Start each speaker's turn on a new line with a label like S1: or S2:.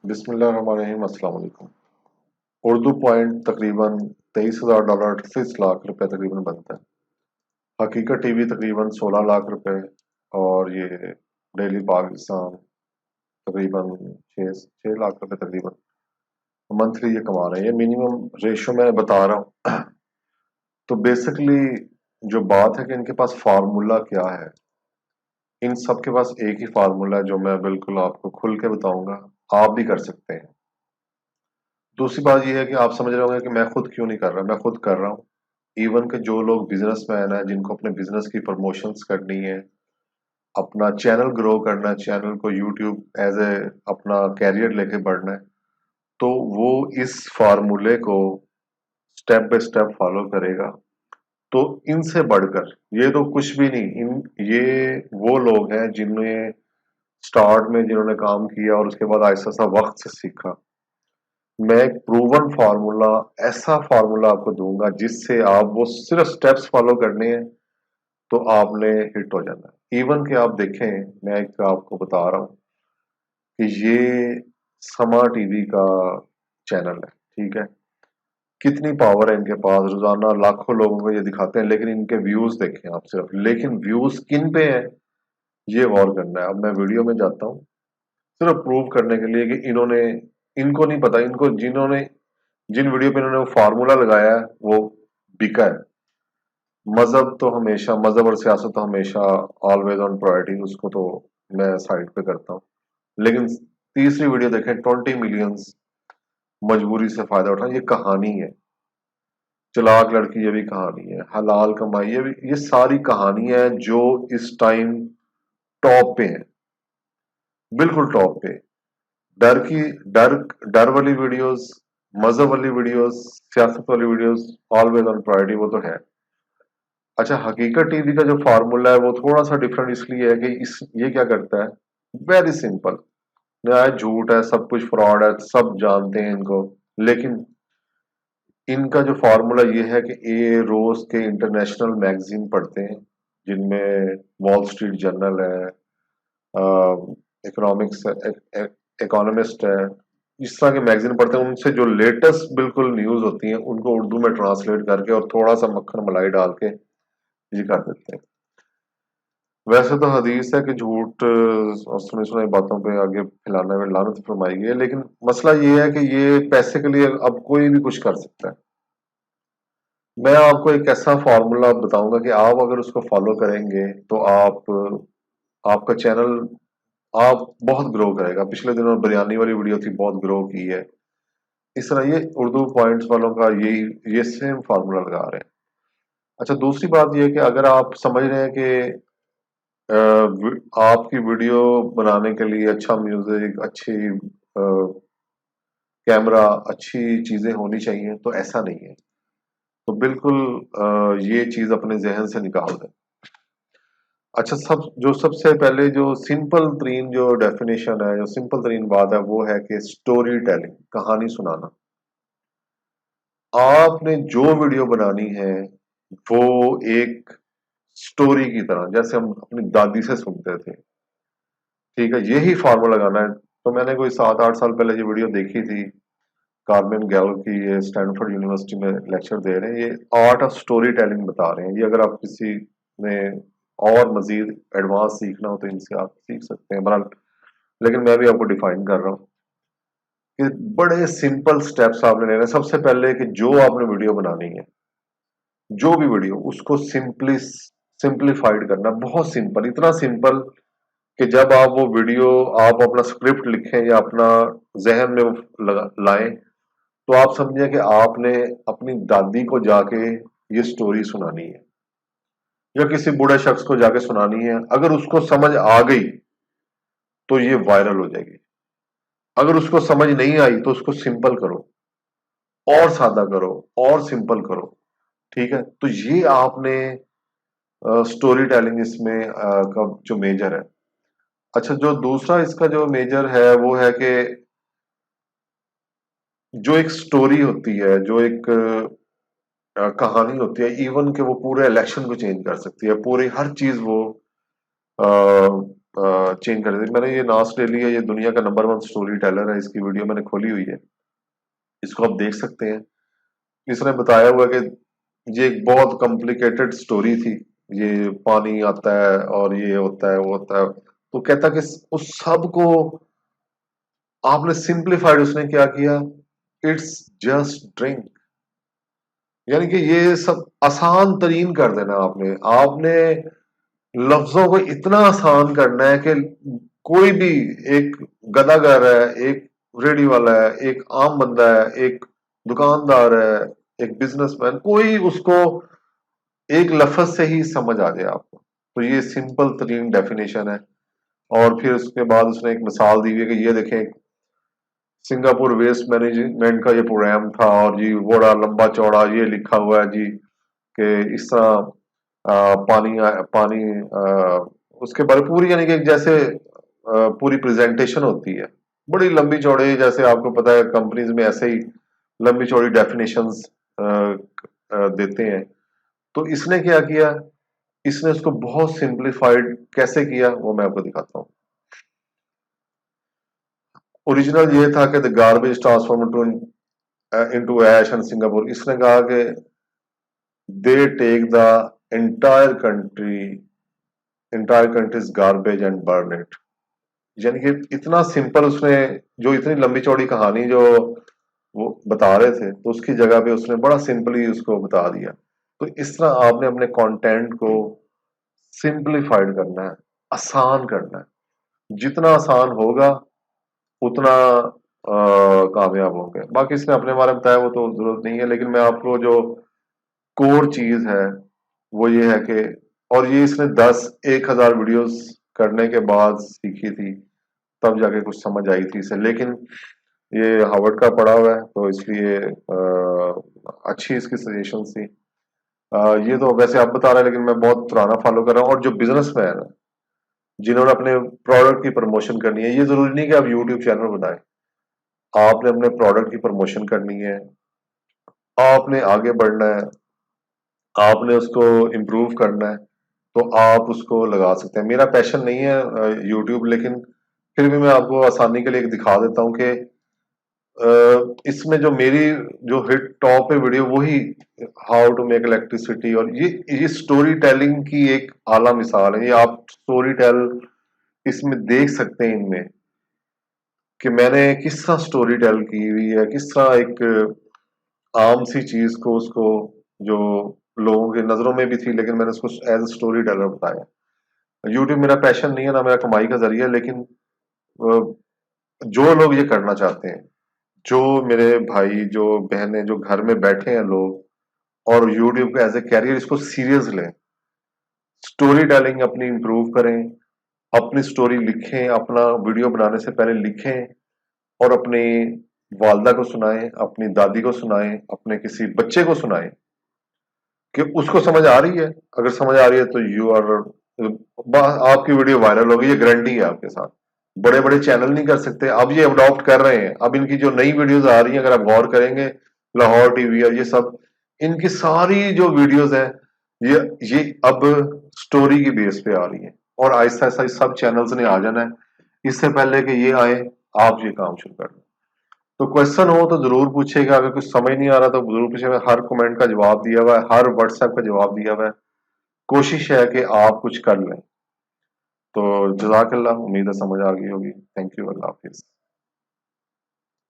S1: बिस्मिल्लाहिर्रहमानिर्रहीम अस्सलाम वालेकुम। उर्दू पॉइंट तकरीबन $23,000 $38 लाख तकरीबन बनता है। हकीकत टीवी तकरीबन $16 लाख और ये डेली पाकिस्तान तकरीबन छः लाख रुपए तकरीबन मंथली ये कमा रहे हैं। ये मिनिमम रेशो मैं बता रहा हूँ। तो बेसिकली जो बात है कि इनके पास फार्मूला क्या है, इन सब के पास एक ही फार्मूला है जो मैं बिल्कुल आपको खुल के बताऊंगा, आप भी कर सकते हैं। दूसरी बात ये है कि आप समझ रहे होंगे कि मैं खुद क्यों नहीं कर रहा। मैं खुद कर रहा हूँ। इवन के जो लोग बिजनेसमैन हैं, जिनको अपने बिजनेस की प्रमोशंस करनी है, अपना चैनल ग्रो करना है, चैनल को यूट्यूब एज ए अपना कैरियर लेके बढ़ना है, तो वो इस फार्मूले को स्टेप बाय स्टेप फॉलो करेगा। तो इनसे बढ़कर ये तो कुछ भी नहीं, इन ये वो लोग हैं जिन्होंने स्टार्ट में जिन्होंने काम किया और उसके बाद आहिस्ता आहिस्ता वक्त से सीखा। मैं एक प्रूवन फार्मूला, ऐसा फार्मूला आपको दूंगा जिससे आप वो सिर्फ स्टेप्स फॉलो करने हैं तो आपने हिट हो जाना है। इवन कि आप देखें, मैं एक आपको बता रहा हूँ कि ये समा टीवी का चैनल है, ठीक है। कितनी पावर है इनके पास, रोजाना लाखों लोगों को ये दिखाते हैं, लेकिन इनके व्यूज देखें आप सिर्फ। लेकिन व्यूज किन पे है ये गौर करना है। अब मैं वीडियो में जाता हूँ सिर्फ प्रूव करने के लिए कि इन्होंने, इनको नहीं पता, इनको जिन्होंने जिन वीडियो पे इन्होंने वो फार्मूला लगाया है वो बिका है। मजहब तो हमेशा, मजहब और सियासत तो हमेशा ऑलवेज ऑन प्रायोरिटी, उसको तो मैं साइड पे करता हूँ। लेकिन तीसरी वीडियो देखें, 20 मिलियंस मजबूरी से फायदा उठा, ये कहानी है। चलाक लड़की ये भी कहानी है, हलाल कमाई ये सारी कहानी है जो इस टाइम टॉप पे है, बिल्कुल टॉप पे। डर की डर डर वाली वीडियोस, मजहब वाली वीडियोस, सियासत वाली वीडियोस ऑलवेज ऑन प्रायोरिटी, वो तो है। अच्छा, हकीकत टीवी का जो फार्मूला है वो थोड़ा सा डिफरेंट इसलिए है कि इस ये क्या करता है, वेरी सिंपल। नया झूठ है, सब कुछ फ्रॉड है, सब जानते हैं इनको। लेकिन इनका जो फार्मूला ये है कि ये रोज के इंटरनेशनल मैगजीन पढ़ते हैं, जिनमें वॉल स्ट्रीट जर्नल है, इकोनॉमिक्स, इकोनॉमिस्ट है, इस तरह के मैगजीन पढ़ते हैं। उनसे जो लेटेस्ट बिल्कुल न्यूज होती हैं उनको उर्दू में ट्रांसलेट करके और थोड़ा सा मक्खन मलाई डाल के ये कर देते हैं। वैसे तो हदीस है कि झूठ और सुनी सुनाई बातों पे आगे फैलाने में लानत फरमाई गई है, लेकिन मसला ये है कि ये पैसे के लिए अब कोई भी कुछ कर सकता है। मैं आपको एक ऐसा फॉर्मूला बताऊंगा कि आप अगर उसको फॉलो करेंगे तो आपका चैनल आप बहुत ग्रो करेगा। पिछले दिनों बिरयानी वाली वीडियो थी, बहुत ग्रो की है। इस तरह ये उर्दू पॉइंट्स वालों का ये सेम फार्मूला लगा रहे हैं। अच्छा, दूसरी बात ये है कि अगर आप समझ रहे हैं कि आपकी वीडियो बनाने के लिए अच्छा म्यूजिक, अच्छी कैमरा, अच्छी चीजें होनी चाहिए, तो ऐसा नहीं है। तो बिल्कुल ये चीज अपने जहन से निकाल दें। अच्छा, सबसे पहले जो सिंपल तरीन जो डेफिनेशन है, जो सिंपल तरीन बात है, वो है कि स्टोरी टेलिंग, कहानी सुनाना। आपने जो वीडियो बनानी है वो एक स्टोरी की तरह, जैसे हम अपनी दादी से सुनते थे, ठीक है, यही फार्मूला लगाना है। तो मैंने कोई 7-8 साल पहले ये वीडियो देखी थी, कार्मेन गैल की, ये स्टैनफोर्ड यूनिवर्सिटी में लेक्चर दे रहे हैं, ये आर्ट ऑफ स्टोरी टेलिंग बता रहे हैं। ये अगर आप किसी ने और मजीद एडवांस सीखना हो तो इनसे आप सीख सकते हैं। बहरहाल, लेकिन मैं भी आपको डिफाइन कर रहा हूँ कि बड़े सिंपल स्टेप्स आपने लेने हैं। सबसे पहले कि जो आपने वीडियो बनानी है, जो भी वीडियो, उसको सिंप्लीफाइड करना, बहुत सिंपल, इतना सिंपल कि जब आप वो वीडियो, आप अपना स्क्रिप्ट लिखें या अपना जहन में लाएं, तो आप समझे कि आपने अपनी दादी को जाके ये स्टोरी सुनानी है या किसी बूढ़े शख्स को जाके सुनानी है। अगर उसको समझ आ गई तो ये वायरल हो जाएगी। अगर उसको समझ नहीं आई तो उसको सिंपल करो, और सादा करो, और सिंपल करो, ठीक है। तो ये आपने स्टोरी टेलिंग इसमें का जो मेजर है। अच्छा, जो दूसरा इसका जो मेजर है वो है कि जो एक स्टोरी होती है, जो एक कहानी होती है, इवन कि वो पूरे इलेक्शन को चेंज कर सकती है, पूरी हर चीज वो चेंज कर दी। मैंने ये नास डेली है, ये दुनिया का नंबर 1 स्टोरी टेलर है, इसकी वीडियो मैंने खोली हुई है, इसको आप देख सकते हैं। इसने बताया हुआ कि ये एक बहुत कॉम्प्लिकेटेड स्टोरी थी, ये पानी आता है और ये होता है वो होता है, तो कहता कि उस सब को आपने सिंप्लीफाइड, उसने क्या किया, इट्स जस्ट ड्रिंक। यानी कि ये सब आसान तरीन कर देना आपने आपने लफ्जों को इतना आसान करना है कि कोई भी, एक गदागर है, एक रेडी वाला है, एक आम बंदा है, एक दुकानदार है, एक बिजनेसमैन, कोई उसको एक लफ्ज से ही समझ आ जाए आपको। तो ये सिंपल तरीन डेफिनेशन है। और फिर उसके बाद उसने एक मिसाल दी हुई है कि ये देखें, सिंगापुर वेस्ट मैनेजमेंट का ये प्रोग्राम था और जी बड़ा लंबा चौड़ा ये लिखा हुआ है जी कि इस तरह पानी उसके बारे पूरी, यानी कि जैसे पूरी प्रेजेंटेशन होती है बड़ी लंबी चौड़ी, जैसे आपको पता है कंपनीज में ऐसे ही लंबी चौड़ी डेफिनेशंस देते हैं। तो इसने क्या किया, इसने उसको बहुत सिंप्लीफाइड कैसे किया वो मैं आपको दिखाता हूँ। ओरिजिनल ये था कि the garbage transform into ash and Singapore. इसने कहा कि they take the entire country entire countries garbage and burn it. यानी कि इतना सिंपल उसने, जो इतनी लंबी चौड़ी कहानी जो वो बता रहे थे, तो उसकी जगह पे उसने बड़ा सिंपली उसको बता दिया। तो इस तरह आपने अपने कंटेंट को सिंपलीफाइड करना है, आसान करना है। जितना आसान होगा उतना कामयाब होंगे। बाकी इसने अपने बारे में बताया वो तो जरूरत नहीं है, लेकिन मैं आपको जो कोर चीज है वो ये है कि, और ये इसने 10-1000 वीडियोस करने के बाद सीखी थी, तब जाके कुछ समझ आई थी इसे। लेकिन ये हार्वर्ड का पढ़ा हुआ है तो इसलिए अच्छी इसकी सजेशन थी। ये तो वैसे आप बता रहे हैं, लेकिन मैं बहुत पुराना फॉलो कर रहा हूँ। और जो बिजनेसमैन है जिन्होंने अपने प्रोडक्ट की प्रमोशन करनी है, ये जरूरी नहीं कि आप यूट्यूब चैनल बनाएं, आपने अपने प्रोडक्ट की प्रमोशन करनी है, आपने आगे बढ़ना है, आपने उसको इम्प्रूव करना है, तो आप उसको लगा सकते हैं। मेरा पैशन नहीं है यूट्यूब, लेकिन फिर भी मैं आपको आसानी के लिए एक दिखा देता हूँ कि इसमें जो मेरी जो हिट टॉप पे वीडियो वही हाउ टू मेक इलेक्ट्रिसिटी, और ये स्टोरी टेलिंग की एक आला मिसाल है। ये आप स्टोरी टेल इसमें देख सकते हैं इनमें कि मैंने किस तरह स्टोरी टेल की हुई है, किस तरह एक आम सी चीज को उसको, जो लोगों की नजरों में भी थी, लेकिन मैंने उसको एज ए स्टोरी टेलर बताया। यूट्यूब मेरा पैशन नहीं है, ना मेरा कमाई का जरिया, लेकिन जो लोग ये करना चाहते हैं, जो मेरे भाई जो बहनें जो घर में बैठे हैं लोग और यूट्यूब को एज ए कैरियर इसको सीरियस लें, स्टोरी टेलिंग अपनी इंप्रूव करें, अपनी स्टोरी लिखें, अपना वीडियो बनाने से पहले लिखें और अपनी वालदा को सुनाएं, अपनी दादी को सुनाएं, अपने किसी बच्चे को सुनाएं कि उसको समझ आ रही है। अगर समझ आ रही है तो यू आर, आपकी वीडियो वायरल होगी, ये गारंटी है आपके साथ। बड़े बड़े चैनल नहीं कर सकते, अब ये अडॉप्ट कर रहे हैं। अब इनकी जो नई वीडियोस आ रही हैं, अगर आप गौर करेंगे, लाहौर टीवी और ये सब, इनकी सारी जो वीडियोस हैं, ये अब स्टोरी की बेस पे आ रही है, और आहिस्ता आहिस्ता सब चैनल्स ने आ जाना है। इससे पहले कि ये आए, आप ये काम शुरू कर दें। तो क्वेश्चन हो तो जरूर पूछेगा, अगर कुछ समझ नहीं आ रहा तो जरूर पूछेगा। हर कमेंट का जवाब दिया हुआ है, हर व्हाट्सएप का जवाब दिया हुआ है। कोशिश है कि आप कुछ कर लें। तो जज़ाकल्लाह, उम्मीद है समझ आ गई होगी। Thank you, Allah Hafiz.